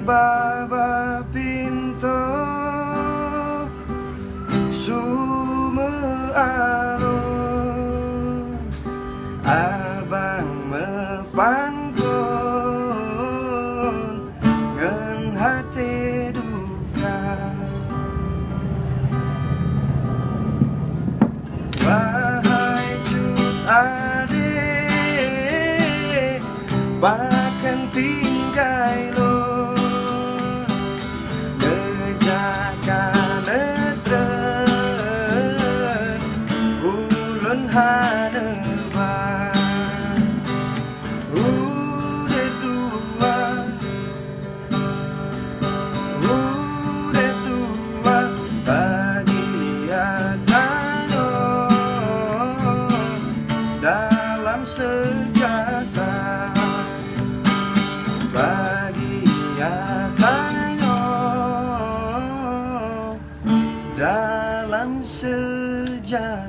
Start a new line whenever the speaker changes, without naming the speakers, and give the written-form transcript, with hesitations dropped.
baba pintu Sumealun abang mepantun ngen hati duka wahai cut ade bahkan tinggai lo ngejakan netren ulun haneban udah dua bagian dalam senjata bagian dalam sejarah.